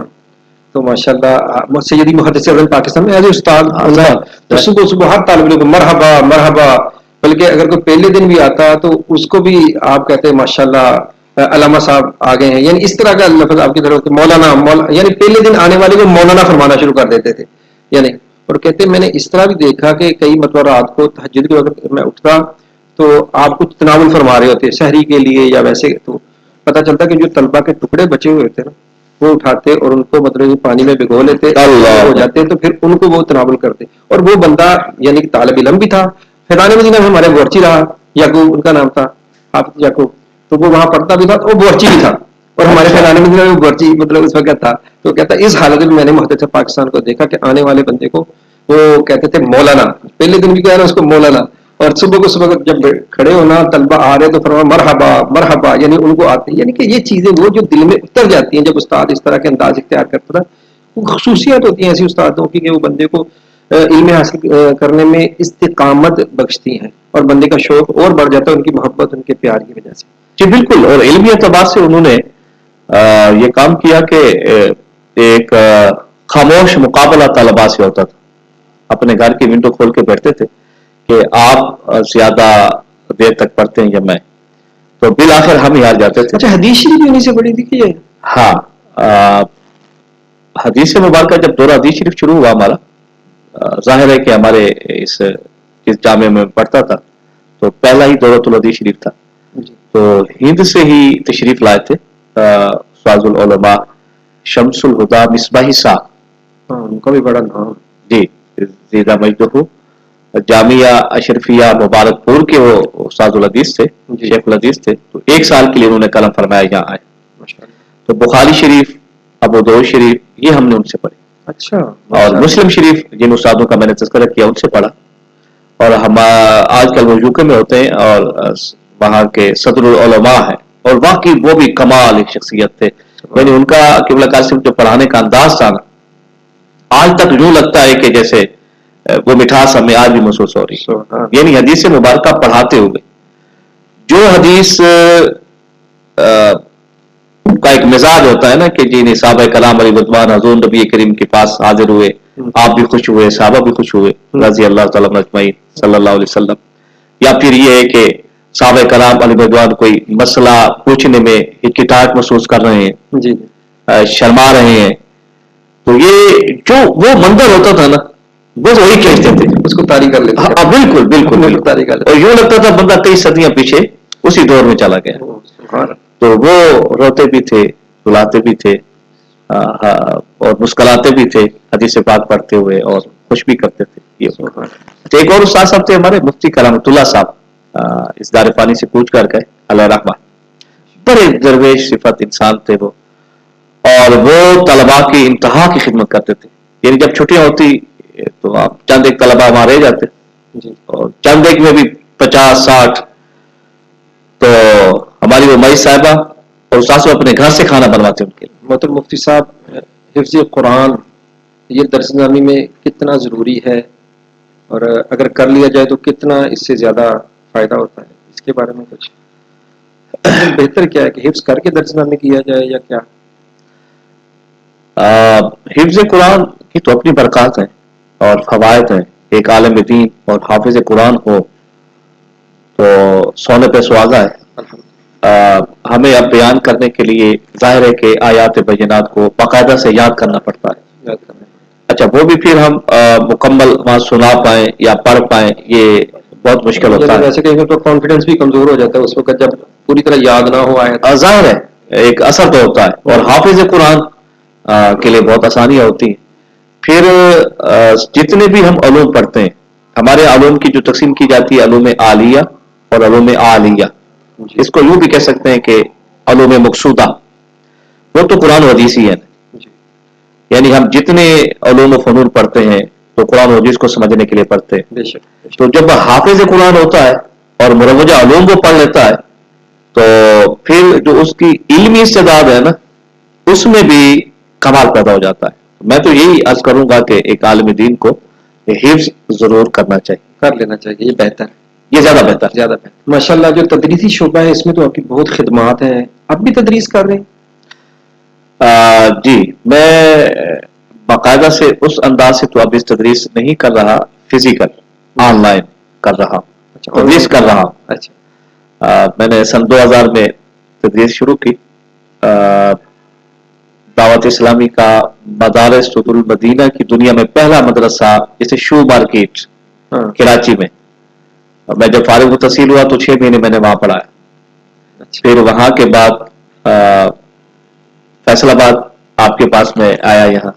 تو ماشاءاللہ سیدی محدث اعظم پاکستان میں ایز اے استاد تو صبح صبح ہر طالب علم کو مرحبا مرحبا، بلکہ اگر کوئی پہلے دن بھی آتا تو اس کو بھی آپ کہتے ہیں ماشاءاللہ علامہ صاحب آ گئے ہیں، یعنی اس طرح کا لفظ آپ کی طرف مولانا یعنی پہلے دن آنے والے کو مولانا فرمانا شروع کر دیتے تھے. یعنی اور کہتے ہیں میں نے اس طرح بھی دیکھا کہ کئی مرتبہ رات کو تہجد کے وقت میں اٹھتا تو آپ کچھ تناول فرما رہے ہوتے شہری کے لیے یا ویسے، تو پتہ چلتا کہ جو طلبہ کے ٹکڑے بچے ہوئے تھے نا، وہ اٹھاتے اور ان کو مطلب پانی میں بھگو لیتے ہو جاتے، تو پھر ان کو وہ تناول کرتے. اور وہ بندہ یعنی کہ طالب علم بھی تھا. فیضان مدینہ میں ہمارے بورچی رہا، یعقوب ان کا نام تھا، حافظ یعقوب، تو وہ وہاں پڑھتا بھی تھا، وہ بورچی بھی تھا. اور ہمارے فیضان مدینہ میں بورچی مطلب اس وقت تھا. تو کہتا ہے اس حالت میں میں نے محدث پاکستان کو دیکھا کہ آنے والے بندے کو وہ کہتے تھے مولانا، پہلے دن بھی کہہ رہا اس کو مولانا، اور صبح کو صبح جب کھڑے ہونا طلبہ آ رہے تو فرما مرحبا مرحبا، یعنی ان کو آتے، یعنی کہ یہ چیزیں وہ جو دل میں اتر جاتی ہیں جب استاد اس طرح کے انداز اختیار کرتا تھا. وہ خصوصیات ہوتی ہیں ایسی استادوں کی کہ وہ بندے کو علم حاصل کرنے میں استقامت بخشتی ہیں اور بندے کا شوق اور بڑھ جاتا ہے ان کی محبت ان کے پیار کی وجہ سے. جی بالکل. اور علمی اعتبار سے انہوں نے یہ کام کیا کہ ایک خاموش مقابلہ طلباء سے ہوتا تھا. اپنے گھر کی ونڈو کھول کے بیٹھتے تھے کہ آپ زیادہ دیر تک پڑھتے ہیں یا میں، تو بالآخر ہم ہی ہار جاتے تھے. اچھا حدیث شریف بھی انہیں سے پڑھی تھی کہ یہ؟ ہاں حدیث مبارکہ جب دورہ حدیث شریف شروع ہوا ہمارا، ظاہر ہے کہ ہمارے اس جامعہ میں پڑھتا تھا تو پہلا ہی دورۃ الحدیث شریف تھا. تو ہند سے ہی تشریف لائے تھے استاذ العلماء شمس الہدا مصباحی صاحب. ہاں ان کا بھی بڑا نام. جی زیدہ مجدہ جامعہ اشرفیہ مبارک پور کے وہ استاذ الحدیث تھے، شیخ الحدیث تھے. تو ایک سال کے لیے انہوں نے قلم فرمایا یہاں آئے. تو بخاری شریف، ابو داؤد شریف یہ ہم نے ان سے پڑھی. اچھا. اور مسلم شریف جن استادوں کا میں نے تذکرہ کیا ان سے پڑھا. اور ہم آج کل وہ یوکے میں ہوتے ہیں اور وہاں کے صدر العلماء ہیں، اور واقعی وہ بھی کمال ایک شخصیت تھے. یعنی ان کا قبلہ قاسم جو پڑھانے کا انداز تھا نا، آج تک یوں لگتا ہے کہ جیسے وہ مٹھاس ہمیں آج بھی محسوس ہو رہی ہے. یعنی حدیث مبارکہ پڑھاتے ہوئے جو حدیث کا ایک مزاج ہوتا ہے نا کہ جی صحابہ کلام علی رضوان حضور نبی کریم کے پاس حاضر ہوئے، آپ بھی خوش ہوئے، صحابہ بھی خوش ہوئے رضی اللہ تعالیٰ اجمعین صلی اللہ علیہ وسلم. یا پھر یہ ہے کہ صحابہ کلام علی رضوان کوئی مسئلہ پوچھنے میں ہچکچاہٹ محسوس کر رہے ہیں، جی شرما رہے ہیں، تو یہ جو وہ منظر ہوتا تھا نا بس وہی کھینچتے تھے، اس کو طاری کر لیتے. ہاں بالکل بالکل طاری کر لیتے. اور یوں لگتا تھا بندہ کئی صدیاں پیچھے اسی دور میں چلا گیا. تو وہ روتے بھی تھے، رلاتے بھی تھے. اور مسکراتے بھی تھے حدیث پاک پڑھتے ہوئے اور خوش بھی کرتے تھے یہ. اچھا ایک اور استاد صاحب تھے ہمارے مفتی کرامت اللہ صاحب اس دار پانی سے کوچ کر گئے اللہ رحمہ. بڑے درویش صفت انسان تھے وہ, اور وہ طلباء کی انتہا کی خدمت کرتے تھے. یعنی جب چھٹیاں ہوتی تو آپ چند ایک طلباء وہاں رہ جاتے اور چند ایک میں بھی 50-60 تو ہماری وہ مئی صاحبہ اور استاد صاحب اپنے گھر سے کھانا بنواتے ان کے لیے. محترم مفتی صاحب, حفظ قرآن یہ درس نظامی میں کتنا ضروری ہے, اور اگر کر لیا جائے تو کتنا اس سے زیادہ فائدہ ہوتا ہے, اس کے بارے میں کچھ بہتر کیا ہے کہ حفظ کر کے درس نظامی کیا جائے یا کیا؟ حفظ قرآن کی تو اپنی برکات ہیں اور فوائد ہیں. ایک عالم دین اور حافظ قرآن ہو تو سونے پہ سہاگا ہے. ہمیں اب بیان کرنے کے لیے ظاہر ہے کہ آیات بینات کو باقاعدہ سے یاد کرنا پڑتا ہے. اچھا وہ بھی پھر ہم مکمل وہاں سنا پائیں یا پڑھ پائیں یہ بہت مشکل ہوتا ہے. ویسے کہیں تو کانفیڈنس بھی کمزور ہو جاتا ہے اس وقت جب پوری طرح یاد نہ ہو آئے. ظاہر ہے ایک اثر تو ہوتا ہے, اور حافظ قرآن کے لیے بہت آسانیاں ہوتی ہیں. پھر جتنے بھی ہم علوم پڑھتے ہیں, ہمارے علوم کی جو تقسیم کی جاتی ہے علوم عالیہ اور علوم عالیہ, اس کو یوں بھی کہہ سکتے ہیں کہ علوم مقصودہ, وہ تو قرآن و حدیث ہی ہے. یعنی ہم جتنے علوم و فنون پڑھتے ہیں تو قرآن و حدیث کو سمجھنے کے لیے پڑھتے ہیں. تو جب حافظ قرآن ہوتا ہے اور مروجہ علوم کو پڑھ لیتا ہے تو پھر جو اس کی علمی استعداد ہے نا اس میں بھی کمال پیدا ہو جاتا ہے. میں تو یہی عرض کروں گا کہ ایک عالم دین کو حفظ ضرور کرنا چاہیے, کر لینا چاہیے, یہ بہتر ہے, یہ زیادہ بہتر. ماشاءاللہ. جو تدریسی شعبہ ہے اس میں تو آپ کی بہت خدمات ہیں, آپ بھی تدریس کر رہے ہیں؟ جی میں باقاعدہ سے اس انداز سے تو اب اس تدریس نہیں کر رہا, فزیکل آن لائن کر رہا ہوں, تدریس کر رہا ہوں. اچھا میں نے سن 2000 میں تدریس شروع کی. دعوت اسلامی کا مدارس المدینہ کی دنیا میں پہلا مدرسہ جیسے شو مارکیٹ کراچی میں, میں جب فارغ التحصیل ہوا تو 6 مہینے میں نے وہاں پڑھایا. پھر وہاں کے بعد فیصل آباد آپ کے پاس میں آیا یہاں,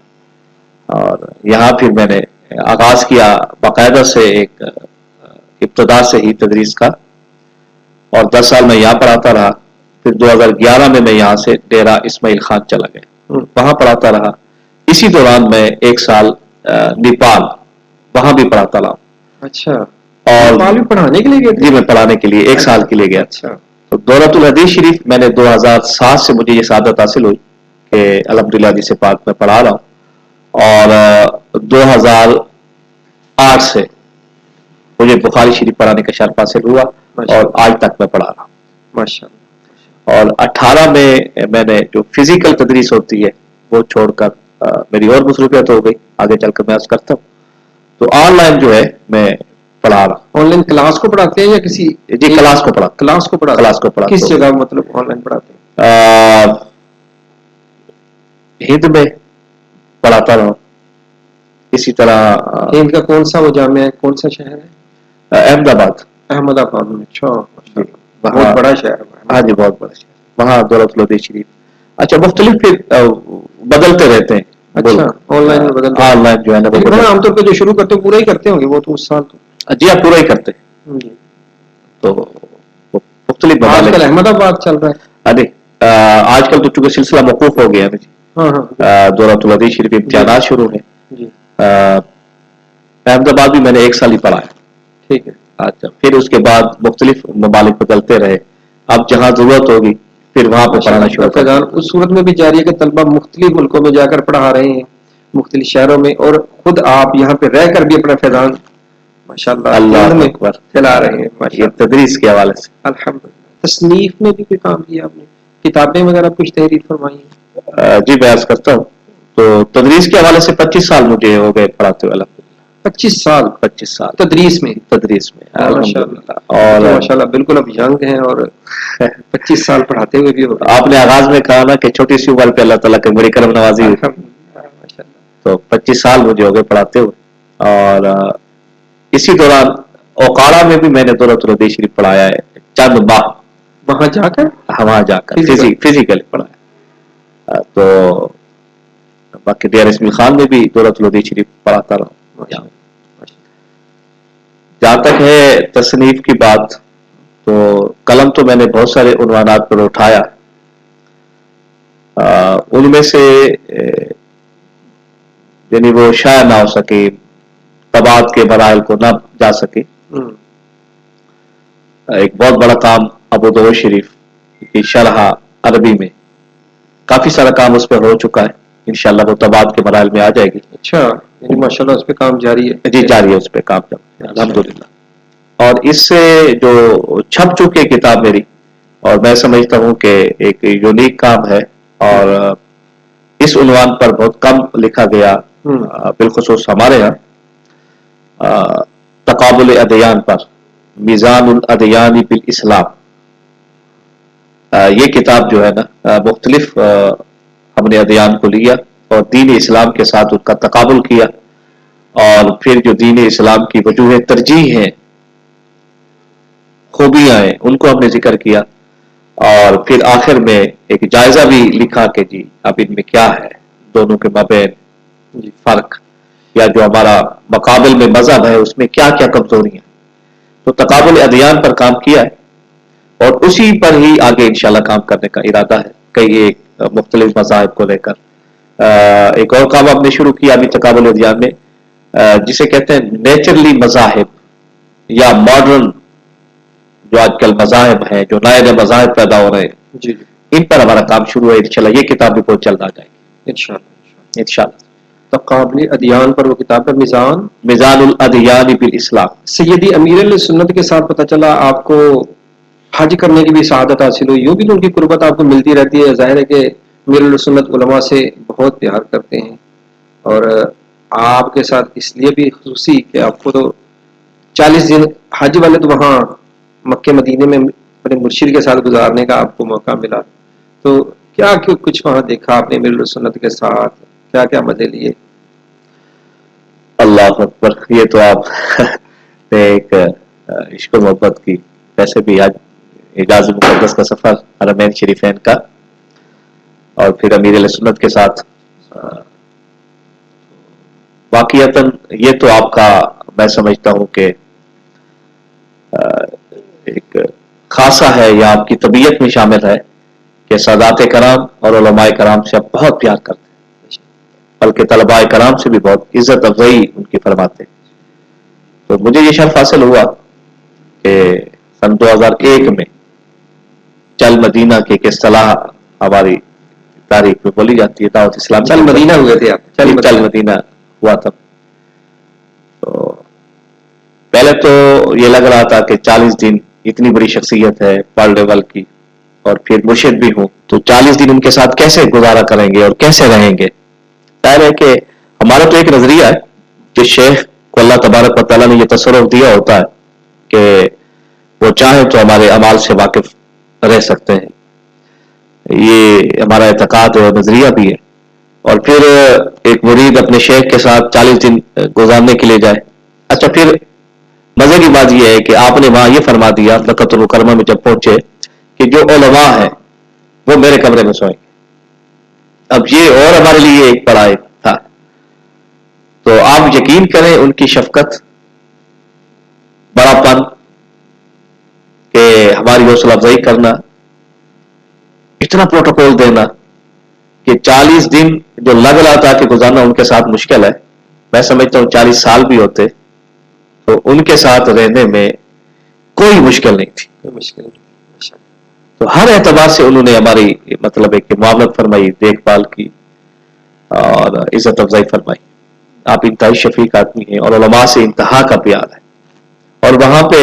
اور یہاں پھر میں نے آغاز کیا باقاعدہ سے ایک ابتدا سے ہی تدریس کا, اور 10 سال میں یہاں پڑھاتا رہا. پھر 2011 میں یہاں سے ڈیرہ اسماعیل خان چلا گیا, وہاں پڑھاتا رہا. اسی دوران میں 1 سال نیپال وہاں بھی پڑھاتا رہا. اچھا, اور نیپال بھی پڑھانے کے لیے گئے؟ جی میں پڑھانے کے لیے 1 سال کے لیے گیا. اچھا. تو دورۃ الحدیث شریف میں نے 2007 سے مجھے یہ سعادت حاصل ہوئی کہ الحمدللہ حدیث پاک میں پڑھا رہا ہوں, اور 2008 سے مجھے بخاری شریف پڑھانے کا شرف حاصل ہوا, اور آج تک میں پڑھا رہا ہوں ماشاءاللہ. اور 18 میں نے جو فزیکل تدریس ہوتی ہے وہ چھوڑ کر میری اور مصروفیت ہو گئی, آگے چل کر میں عرض کرتا ہوں. تو آن لائن جو ہے میں پڑھا رہا ہوں. آن لائن کلاس کو پڑھاتے ہیں یا کسی؟ جی کلاس کو پڑھا. کلاس کو پڑھا. کس جگہ مطلب آن لائن پڑھاتے ہیں؟ ہند میں پڑھاتا رہا. اسی طرح ہند کا کون سا وہ جامعہ ہے, کون سا شہر ہے؟ احمد آباد. احمد آباد میں. اچھا, بہت بڑا شہر ہے. ہاں جی بہت بڑا شہر, وہاں دولت الحدیث شریف. اچھا مختلف پھر بدلتے رہتے ہیں. اچھا آن لائن میں بدلتے ہیں. آن لائن جو ہے نا لیکن عام طور پہ جو شروع کرتے ہیں پورا ہی کرتے ہوں گے وہ تو اس سال تو. جی آپ پورا ہی کرتے ہیں. تو مختلف آج کل احمد آباد چل رہا ہے. ارے آج کل تو چونکہ سلسلہ موقوف ہو گیا ہے, دولت الحدیث شریف امتحانات شروع ہیں. احمد آباد بھی میں نے 1 سال ہی پڑھا ہے. ٹھیک ہے. اچھا پھر اس کے بعد مختلف ممالک بدلتے رہے, اب جہاں ضرورت ہوگی پھر وہاں پہ پڑھانا شروع کر. اس صورت میں بھی جاری ہے کہ طلبہ مختلف ملکوں میں جا کر پڑھا رہے ہیں, مختلف شہروں میں, اور خود آپ یہاں پہ رہ کر بھی اپنا فیضان ماشاءاللہ اللہ اکبر چلا رہے ہیں. یہ تدریس کے حوالے سے الحمدللہ. تصنیف میں بھی کوئی کام کیا آپ نے, کتابیں وغیرہ کچھ تحریر فرمائی ہیں؟ جی میں عرض کرتا ہوں. تو تدریس کے حوالے سے 25 سال مجھے ہو گئے پڑھاتے ہوئے. 25 سال 25 سال تدریس میں الحمدللہ. اور ماشاءاللہ بالکل اب ینگ ہیں, اور 25 سال پڑھاتے ہوئے بھی. آپ نے آغاز میں کہا نا کہ چھوٹی سی عمر پہ اللہ تعالیٰ کی بڑی کرم نوازی ہوئی, تو 25 سال مجھے ہو گئے پڑھاتے ہوئے. اور اسی دوران اوقارا میں بھی میں نے دولت الحدیث شریف پڑھایا ہے چند ماہ. وہاں جا کر وہاں جا کر فزیکلی پڑھایا. تو باقی ڈی آر اسمیل خان میں بھی دولت الحدیث شریف پڑھاتا رہا ہوں. جہاں تک ہے تصنیف کی بات، تو قلم تو میں نے بہت سارے عنوانات پر اٹھایا. ان میں سے یعنی وہ شائع نہ ہو سکے، طباعت کے مراحل کو نہ جا سکے. ایک بہت بڑا کام ابو داؤد شریف کی شرح عربی میں کافی سارا کام اس پہ ہو چکا ہے. انشاءاللہ وہ طباعت کے مراحل میں آ جائے گی. اچھا، یعنی ماشاءاللہ اس پہ کام جاری ہے. جی جاری ہے اس پہ کام الحمدللہ. اور اس سے جو چھپ چکی کتاب میری، اور میں سمجھتا ہوں کہ ایک یونیک کام ہے، اور اس عنوان پر بہت کم لکھا گیا، بالخصوص ہمارے ہاں، تقابل ادیان پر، میزان الادیان بالاسلام. یہ کتاب جو ہے نا، مختلف ہم نے ادیان کو لیا اور دین اسلام کے ساتھ ان کا تقابل کیا، اور پھر جو دین اسلام کی وجوہ ترجیح ہیں، خوبیاں ہیں، ان کو ہم نے ذکر کیا. اور پھر آخر میں ایک جائزہ بھی لکھا کہ جی اب ان میں کیا ہے، دونوں کے مابین فرق، یا جو ہمارا مقابل میں مذہب ہے اس میں کیا کیا کمزوریاں. تو تقابل ادیان پر کام کیا ہے، اور اسی پر ہی آگے انشاءاللہ کام کرنے کا ارادہ ہے. کئی ایک مختلف مذاہب کو لے کر ایک اور کام ہم نے شروع کیا ابھی تقابل ادیان میں، جسے کہتے ہیں نیچرلی مذاہب، یا ماڈرن جو آج کل مذاہب ہیں، جو نئے نئے مذاہب پیدا ہو رہے ہیں، جی ان پر ہمارا کام شروع ہے. انشاءاللہ یہ کتاب بھی بہت جلد آ جائے گی انشاءاللہ. تقابل ادیان پر وہ کتاب ہے، میزان الادیان بالاسلام. سیدی امیر السنت کے ساتھ پتہ چلا آپ کو حج کرنے کی بھی سعادت حاصل ہوئی، یوں بھی تو ان کی قربت آپ کو ملتی رہتی ہے. ظاہر ہے کہ امیر السنت علماء سے بہت پیار کرتے ہیں، اور آپ کے ساتھ اس لیے بھی خصوصی کہ آپ کو تو 40 دن حج والے تو وہاں مکہ مدینے میں اپنے مرشد کے ساتھ گزارنے کا آپ کو موقع ملا. تو کیا کچھ وہاں دیکھا آپ نے امیر السنت کے ساتھ، کیا کیا مزے لیے؟ اللہ اکبر. یہ تو آپ نے ایک عشق و محبت کی، ویسے بھی آج حجاز مقدس کا سفر، حرمین شریفین کا، اور پھر امیر علیہ سنت کے ساتھ، واقعتاً یہ تو آپ کا میں سمجھتا ہوں کہ ایک خاصہ ہے، یا آپ کی طبیعت میں شامل ہے کہ سادات کرام اور علماء کرام سے آپ بہت پیار کرتے ہیں، بلکہ طلباء کرام سے بھی بہت عزت افزائی ان کی فرماتے ہیں. تو مجھے یہ شرف حاصل ہوا کہ سن 2001 میں چل مدینہ کی ایک اصطلاح ہماری تاریخ میں بولی جاتی ہے، دعوت اسلام. چل مدینہ ہوئے تھے آپ؟ چل مدینہ ہوا تھا. تو پہلے تو یہ لگ رہا تھا کہ 40 دن اتنی بڑی شخصیت ہے ورلڈ لیول کی، اور پھر مرشد بھی ہوں، تو 40 دن ان کے ساتھ کیسے گزارا کریں گے اور کیسے رہیں گے. ظاہر ہے کہ ہمارا تو ایک نظریہ ہے کہ شیخ کو اللہ تبارک و تعالیٰ نے یہ تصرف دیا ہوتا ہے کہ وہ چاہیں تو ہمارے اعمال سے واقف رہ سکتے ہیں. یہ ہمارا اعتقاد اور نظریہ بھی ہے. اور پھر ایک مرید اپنے شیخ کے ساتھ 40 دن گزارنے کے لیے جائے. اچھا، پھر مزے کی بات یہ ہے کہ آپ نے وہاں یہ فرما دیا مکۃ المکرمہ میں جب پہنچے کہ جو علماء ہیں وہ میرے کمرے میں سوئیں گے. اب یہ اور ہمارے لیے ایک بڑا تھا. تو آپ یقین کریں ان کی شفقت، بڑا پن، کہ ہماری حوصلہ افزائی کرنا، اتنا پروٹوکول دینا کہ 40 دن جو لگ رہا تھا کہ گزارنا ان کے ساتھ مشکل ہے، میں سمجھتا ہوں 40 سال بھی ہوتے تو ان کے ساتھ رہنے میں کوئی مشکل نہیں تھی. تو ہر اعتبار سے انہوں نے ہماری مطلب ہے کہ معاونت فرمائی، دیکھ بھال کی، اور عزت افزائی فرمائی. آپ انتہائی شفیق آدمی ہیں، اور علماء سے انتہا کا پیار ہے. اور وہاں پہ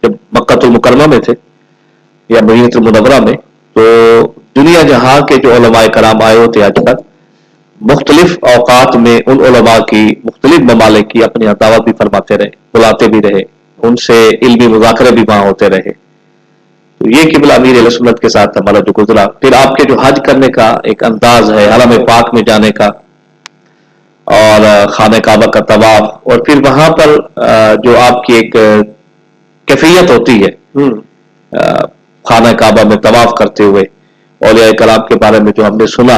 جب مکۃ المکرمہ میں تھے یا مدینہ المنورہ میں، تو دنیا جہاں کے جو علماء کرام آئے ہوتے آج تک، مختلف اوقات میں ان علماء کی مختلف ممالک کی اپنی دعوت بھی فرماتے رہے، بلاتے بھی رہے، ان سے علمی مذاکرے بھی وہاں ہوتے رہے. تو یہ قبلہ امیر علیہ سنت کے ساتھ ہمارا جو گزرا. پھر آپ کے جو حج کرنے کا ایک انداز ہے، حرم پاک میں جانے کا، اور خانہ کعبہ کا طواف، اور پھر وہاں پر جو آپ کی ایک کیفیت ہوتی ہے خانہ کعبہ میں طواف کرتے ہوئے، اولیاء کرام کے بارے میں جو ہم نے سنا،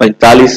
45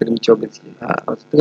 24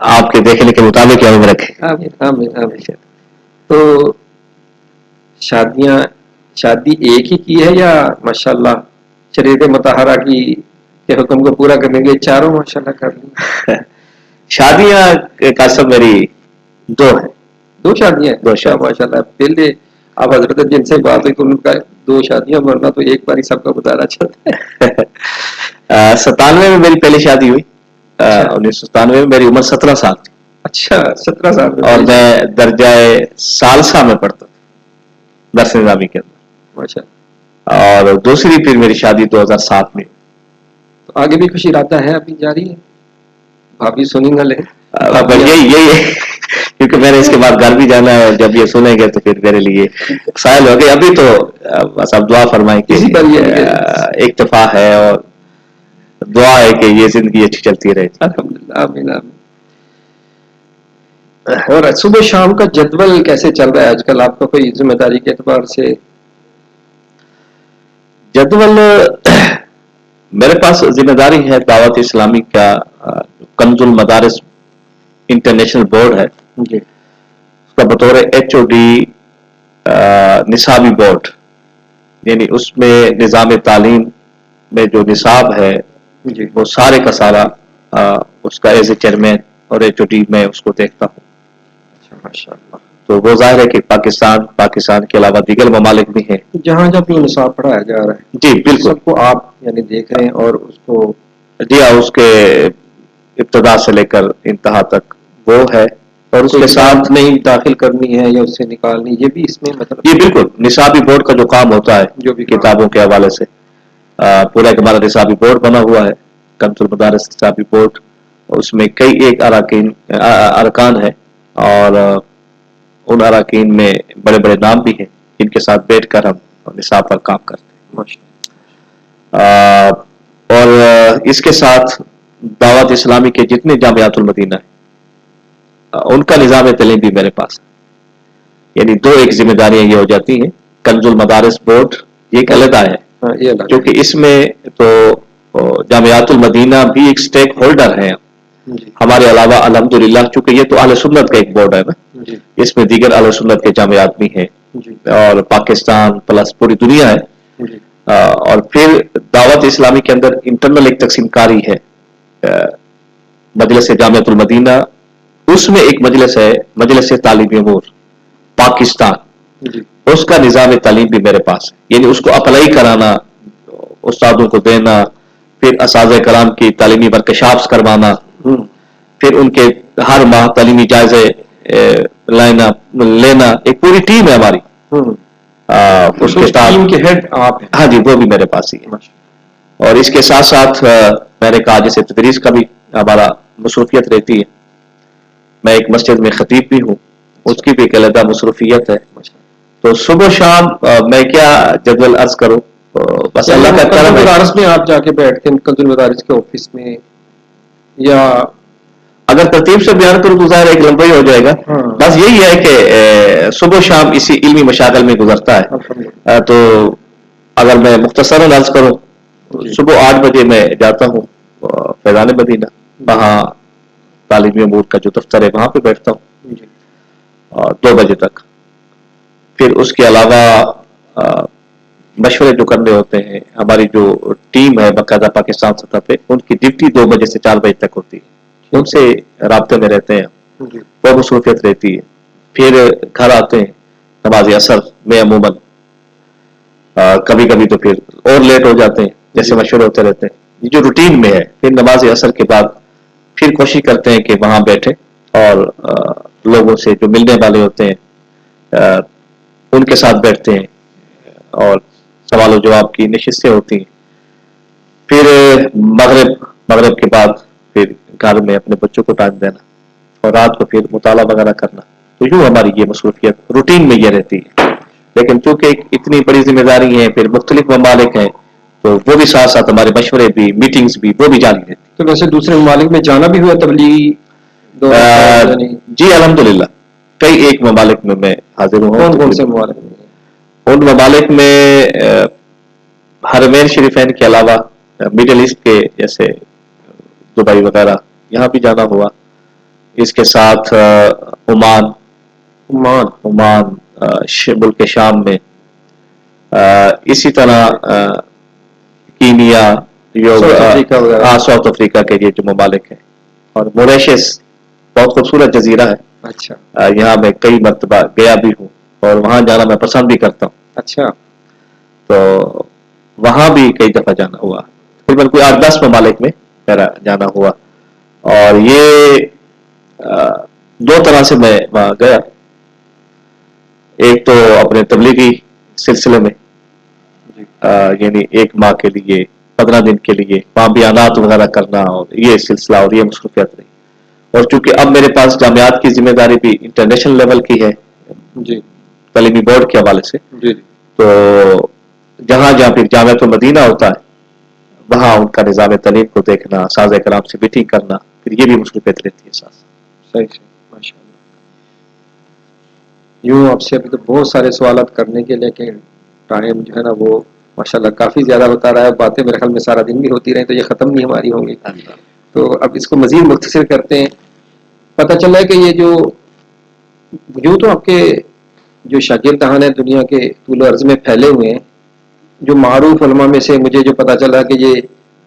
آپ کے دیکھنے کے مطابق عمر رکھے. آمین آمین آمین. تو شادی ایک ہی کی ہے یا ماشاءاللہ شریعت مطہرہ کی کے حکم کو پورا کرنے کے لیے چاروں ماشاءاللہ کر لی؟ شادیاں کا سب میری 2 ہیں. 2 شادیاں ہیں. دو اچھا شادیاں. ماشاءاللہ. پہلے آپ حضرت جن سے بات ہوئی تو ان کا 2 شادیاں، ورنہ تو ایک بار ہی سب کا بتانا چاہتا ہے. 97 میں میری پہلی شادی ہوئی. 1997 میں میری عمر 17 سال تھی. اچھا 17 سال میں. اور میں درجہ ثالثہ میں پڑھتا تھا درس نظامی کے اندر. ماشاء اور دوسری پھر میری شادی 2007 میں. تو آگے بھی کچھ ارادہ ہے ابھی جاری ہے؟ بھابھی سنیں گا لے یہی ہے کیونکہ میں نے اس کے بعد گھر بھی جانا ہے. جب یہ سنیں گے تو پھر میرے لیے سائل ہو گئے. ابھی تو بس اب دعا فرمائیں کہ اکتفا ہے اور دعا ہے کہ یہ زندگی اچھی چلتی رہے. الحمدللہ آمین آمین. اور صبح شام کا جدول کیسے چل رہا ہے آج کل آپ کا؟ کوئی ذمہ داری کے اعتبار سے جدول میرے پاس ذمہ داری ہے. دعوت اسلامی کا کنز المدارس انٹرنیشنل بورڈ ہے جی. اس کا بطور HOD نصابی بورڈ، یعنی اس میں نظام تعلیم میں جو نصاب ہے جی وہ سارے کا سارا اس کا ایز اے چیئرمین اور HOD میں اس کو دیکھتا ہوں. ماشاء اللہ. تو وہ ظاہر ہے کہ پاکستان کے علاوہ دیگر ممالک بھی ہیں جہاں جب یہ نصاب پڑھایا جا رہا ہے. جی بالکل. سب کو آپ یعنی دیکھ رہے ہیں اور اس کو جی ہاں، اس کے ابتدا سے لے کر انتہا تک وہ ہے. اور اس کے ساتھ نہیں داخل کرنی ہے یا اس سے نکالنی، یہ بھی اس میں مطلب جی بالکل نصابی بورڈ کا جو کام ہوتا ہے جو بھی کتابوں کے حوالے سے پورا ایک ہمارا نصابی بورڈ بنا ہوا ہے کنز المدارس نصابی بورڈ. اس میں کئی ایک ارکان ہیں اور ان اراکین میں بڑے بڑے نام بھی ہیں جن کے ساتھ بیٹھ کر ہم نصاب پر کام کرتے ہیں. اور اس کے ساتھ دعوت اسلامی کے جتنے جامعات المدینہ ہیں ان کا نظام تعلیم بھی میرے پاس ہے. یعنی 2 ایک ذمہ داریاں یہ ہو جاتی ہیں. کنز المدارس بورڈ یہ ایک علیحدہ ہے کیونکہ اس میں تو جامعات المدینہ بھی ایک سٹیک ہولڈر ہیں ہمارے علاوہ. الحمدللہ چونکہ یہ تو اہل سنت کا ایک بورڈ ہے نا، اس میں دیگر اہل سنت کے جامعات بھی ہیں اور پاکستان پلس پوری دنیا ہے. اور پھر دعوت اسلامی کے اندر انٹرنل ایک تقسیم کاری ہے مجلس جامعۃ المدینہ. اس میں ایک مجلس ہے مجلس تعلیم امور پاکستان. اس کا نظام تعلیم بھی میرے پاس ہے. یعنی اس کو اپلائی کرانا، استادوں کو دینا، پھر اساتذہ کرام کی تعلیمی ورکشاپس کروانا، پھر ان کے ہر ماہ تعلیمی جائزے لینا. ایک پوری ٹیم ہے ہماری. اس کے ٹیم کے ہیڈ آپ ہیں؟ ہاں جی، وہ بھی میرے پاس ہی ہے. اور اس کے ساتھ ساتھ میں نے کہا جیسے تدریس کا بھی ہمارا مصروفیت رہتی ہے. میں ایک مسجد میں خطیب بھی ہوں، اس کی بھی ایک علیحدہ مصروفیت ہے. تو صبح و شام میں کیا جدول عرض کروں، بس اللہ کا کرم ہے. مدارس میں آپ جا کے بیٹھتے ہیں کنز المدارس کے آفس میں، یا اگر ترتیب سے بیان کروں تو ظاہر ایک لمبا ہی ہو جائے گا. بس یہی ہے کہ صبح و شام اسی علمی مشاغل میں گزرتا ہے. تو اگر میں مختصراً عرض کروں، صبح 8 بجے میں جاتا ہوں فیضان مدینہ، وہاں تعلیمی امور کا جو دفتر ہے وہاں پہ بیٹھتا ہوں 2 بجے تک. پھر اس کے علاوہ مشورے جو کرنے ہوتے ہیں، ہماری جو ٹیم ہے باقاعدہ پاکستان سطح پہ، ان کی ڈیوٹی 2 بجے سے 4 بجے تک ہوتی ہے. ان سے رابطے میں رہتے ہیں، وہ مصروفیت رہتی ہے. پھر گھر آتے ہیں نماز عصر میں عموماً کبھی کبھی تو پھر اور لیٹ ہو جاتے ہیں جیسے مشورے ہوتے رہتے ہیں. یہ جو روٹین میں ہے. پھر نماز عصر کے بعد پھر کوشش کرتے ہیں کہ وہاں بیٹھیں اور لوگوں سے جو ملنے والے ہوتے ہیں ان کے ساتھ بیٹھتے ہیں اور سوال و جواب کی نشستیں ہوتی ہیں. پھر مغرب کے بعد پھر گھر میں اپنے بچوں کو ٹائم دینا اور رات کو پھر مطالعہ وغیرہ کرنا. تو یوں ہماری یہ مصروفیت روٹین میں یہ رہتی ہے. لیکن چونکہ اتنی بڑی ذمہ داری ہیں، پھر مختلف ممالک ہیں، تو وہ بھی ساتھ ساتھ ہمارے مشورے بھی، میٹنگز بھی، وہ بھی جاری رہتی. تو ویسے دوسرے ممالک میں جانا بھی ہوا تبلیغی دورہ؟ جی الحمدللہ کئی ایک ممالک میں حاضر ہوں. کون سے ممالک میں؟ ان ممالک میں حرمین شریفین کے علاوہ مڈل ایسٹ کے جیسے دبئی وغیرہ، یہاں بھی جانا ہوا. اس کے ساتھ عمان عمان ملک شام میں، اسی طرح کینیا، ساؤتھ افریقہ وغیرہ۔ ساؤتھ افریقہ کے یہ جو ممالک ہیں، اور موریشس بہت خوبصورت جزیرہ ہے، اچھا یہاں میں کئی مرتبہ گیا بھی ہوں اور وہاں جانا میں پسند بھی کرتا ہوں، اچھا تو وہاں بھی کئی دفعہ جانا ہوا، تقریباً کوئی 8-10 ممالک میں میرا جانا ہوا، اور یہ دو طرح سے میں وہاں گیا، ایک تو اپنے تبلیغی سلسلے میں، یعنی 1 ماہ کے لیے، 15 دن کے لیے وہاں بیانات وغیرہ کرنا، اور یہ سلسلہ اور یہ مصروفیت رہی، اور چونکہ اب میرے پاس جامعات کی ذمہ داری بھی انٹرنیشنل لیول کی ہے جی تعلیمی بورڈ کے حوالے سے، جی تو جہاں پھر جامعۃ المدینہ ہوتا ہے وہاں ان کا نظام تعلیم کو دیکھنا، اساتذہ کرام سے میٹنگ کرنا، پھر یہ بھی مصروفیت رہتی ہے ساتھ۔ صحیح ماشاء اللہ۔ یوں آپ سے ابھی تو بہت سارے سوالات کرنے کے، لیکن ٹائم جو ہے نا وہ ماشاءاللہ کافی زیادہ ہوتا رہا ہے، باتیں میرے خیال میں سارا دن بھی ہوتی رہیں تو یہ ختم نہیں ہماری ہوں گی، تو اب اس کو مزید مختصر کرتے ہیں۔ پتہ چلا ہے کہ یہ جو یوں تو آپ کے جو شاگردان ہیں دنیا کے طول و عرض میں پھیلے ہوئے ہیں، جو معروف علماء میں سے مجھے جو پتہ چلا کہ یہ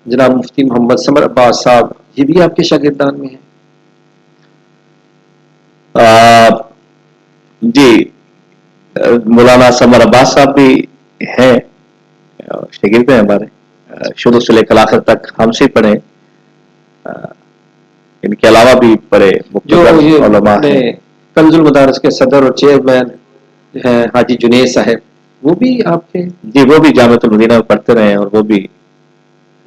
جناب مفتی محمد ثمر عباس صاحب، یہ بھی آپ کے شاگردان میں ہیں؟ جی، مولانا ثمر عباس صاحب بھی ہیں، شاگرد ہیں ہمارے، شروع سے لے کر آخر تک ہم سے پڑھے، ان کے علاوہ بھی بڑے جو مقتدر یہ علماء اپنے ہیں۔ کنز المدارس کے صدر اور چیئرمین ہیں حاجی جنید صاحب، وہ بھی آپ کے؟ جی، وہ بھی جامعۃ المدینہ میں پڑھتے رہے ہیں، اور وہ بھی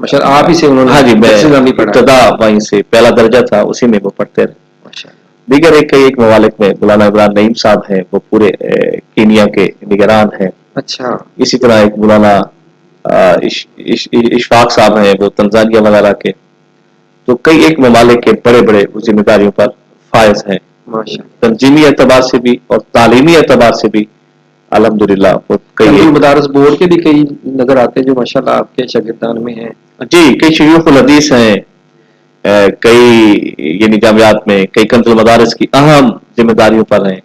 ماشاءاللہ آپ ہی سے انہوں نے ہاں جی، میں درس نظامی پڑھا ہے؟ ابتدا وہیں سے پہلا درجہ تھا اسی میں وہ پڑھتے رہے۔ ماشاءاللہ۔ دیگر ایک ممالک میں مولانا عمران نعیم صاحب ہیں، وہ پورے کینیا کے نگران ہیں، اچھا اسی طرح ایک مولانا اشفاق صاحب ہیں، وہ تنزانیہ وغیرہ کے، تو کئی ایک ممالک کے بڑے بڑے ذمہ داریوں پر فائز ہیں، ماشاءاللہ۔ تنظیمی اعتبار سے بھی اور تعلیمی اعتبار سے بھی الحمدللہ وہ کنز کئی المدارس بورڈ کے بھی کئی نظر آتے ہیں جو ماشاءاللہ آپ کے شاگردان میں ہیں۔ جی، کئی شیوخ الحدیث ہیں، کئی یعنی جامعات میں کئی کنز المدارس کی اہم ذمہ داریوں پر ہیں،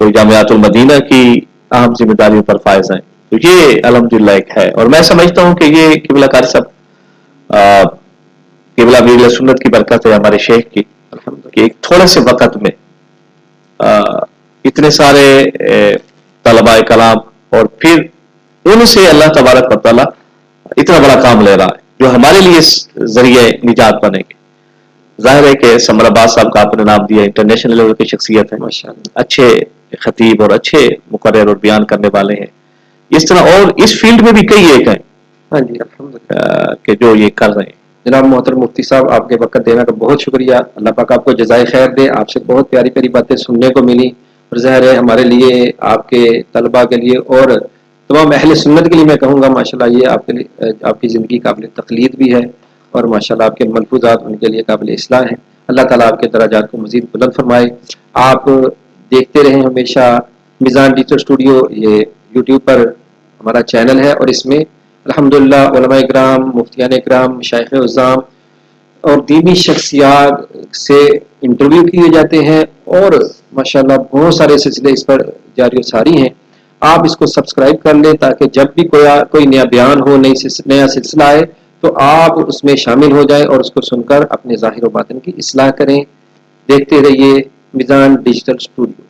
کوئی جامعات المدینہ کی اہم ذمہ داریوں پر فائز ہیں، تو یہ الحمدللہ ایک ہے، اور میں سمجھتا ہوں کہ یہ قبلہ قاری صاحب، قبلہ امیر سنت کی برکت ہے ہمارے شیخ کی، کہ ایک تھوڑے سے وقت میں اتنے سارے طلباء کلام، اور پھر ان سے اللہ تبارک و تعالیٰ اتنا بڑا کام لے رہا ہے جو ہمارے لیے ذریعہ نجات بنے گے۔ ظاہر ہے کہ ثمر عباس صاحب کا آپ نے نام دیا، انٹرنیشنل لیول کی شخصیت ہے، ماشاءاللہ۔ اچھے خطیب اور اچھے مقرر اور بیان کرنے والے ہیں، اس طرح اور اس فیلڈ میں بھی کئی ایک ہیں ہاں جی الحمدللہ۔ کہ جو یہ کر رہے ہیں۔ جناب محترم مفتی صاحب، آپ کے وقت دینا کا بہت شکریہ، اللہ پاک آپ کو جزائے خیر دے، آپ سے بہت پیاری پیاری باتیں سننے کو ملی، اور ظاہر ہے ہمارے لیے، آپ کے طلباء کے لیے اور تمام اہل سنت کے لیے میں کہوں گا ماشاءاللہ یہ آپ کے لیے، آپ کی زندگی قابل تقلید بھی ہے، اور ماشاءاللہ آپ کے ملفوظات ان کے لیے قابل اصلاح ہیں۔ اللہ تعالیٰ آپ کے درجات کو مزید بلند فرمائے۔ آپ دیکھتے رہیں ہمیشہ میزان ڈیجیٹل اسٹوڈیو، یہ یوٹیوب پر ہمارا چینل ہے، اور اس میں الحمدللہ علماء اکرام، مفتیان اکرام، مشائخ اعظام اور دینی شخصیات سے انٹرویو کیے جاتے ہیں، اور ماشاءاللہ بہت سارے سلسلے اس پر جاری و ساری ہیں۔ آپ اس کو سبسکرائب کر لیں تاکہ جب بھی کوئی نیا بیان ہو، نیا سلسلہ آئے تو آپ اس میں شامل ہو جائیں اور اس کو سن کر اپنے ظاہر و باطن کی اصلاح کریں۔ دیکھتے رہیے میزان ڈیجیٹل اسٹوڈیو۔